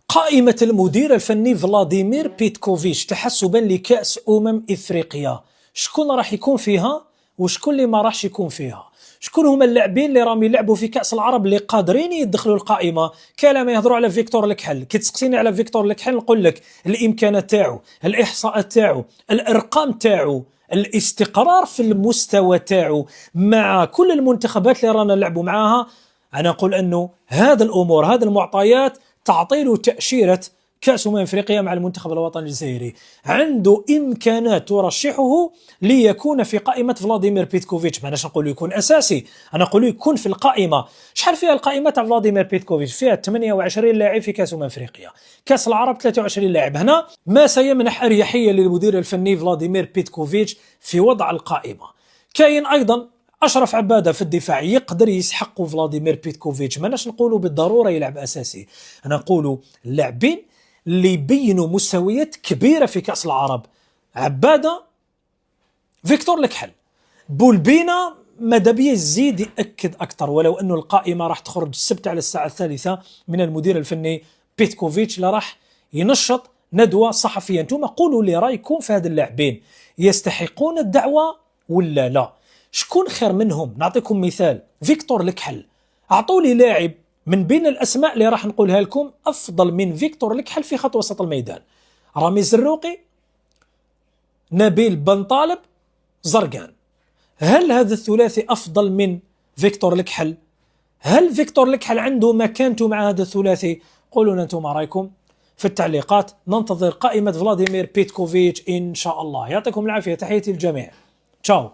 قائمة المدير الفني فلاديمير بيتكوفيتش تحسبا لكأس إفريقيا، شكون راح يكون فيها وشكون اللي ما راحش يكون فيها؟ شكون هما اللاعبين اللي راهم يلعبوا في كأس العرب اللي قادرين يدخلوا القائمة؟ كلام يهضروا على فيكتور لكحل، كي تسقسيني على فيكتور لكحل نقول لك الإمكانات تاعو، الإحصاءات تاعو، الأرقام تاعو، الاستقرار في المستوى تاعو مع كل المنتخبات اللي رانا نلعبوا معاها. أنا أقول أنه هذا الأمور، هذه المعطيات تعطي له تأشيرة كأس أفريقيا مع المنتخب الوطني الجزائري، عنده إمكانات ترشحه ليكون في قائمة فلاديمير بيتكوفيتش. ما نقول يكون أساسي، أنا أقول يكون في القائمة. شحال فيها القائمة تاع فلاديمير بيتكوفيتش؟ فيها 28 لاعب في كأس أفريقيا، كأس العرب 23 لاعب. هنا ما سيمنح أريحية للمدير الفني فلاديمير بيتكوفيتش في وضع القائمة. كاين أيضا أشرف عبادة في الدفاع يقدر يسحق فلاديمير بيتكوفيتش، ماناش نقولوا بالضرورة يلعب أساسي، أنا نقولوا اللاعبين اللي يبينوا مستويات كبيرة في كأس العرب. عبادة، فيكتور لكحل، بولبينا ماذا بيا يزيد يأكد أكثر، ولو أنه القائمة راح تخرج السبت على الساعة 3 من المدير الفني بيتكوفيتش اللي راح ينشط ندوة صحفية. انتم قولوا لي رأيكم في هذا اللاعبين، يستحقون الدعوة ولا لا؟ شكون خير منهم؟ نعطيكم مثال، فيكتور لكحل، أعطوا لي لاعب من بين الأسماء اللي راح نقولها لكم أفضل من فيكتور لكحل في خط وسط الميدان: رامي الزروقي، نبيل بن طالب، زرقان. هل هذا الثلاثي أفضل من فيكتور لكحل؟ هل فيكتور لكحل عنده مكانته مع هذا الثلاثي؟ قولوا لنا أنتم رأيكم في التعليقات. ننتظر قائمة فلاديمير بيتكوفيتش إن شاء الله. يعطيكم العافية، تحياتي للجميع، تشاو.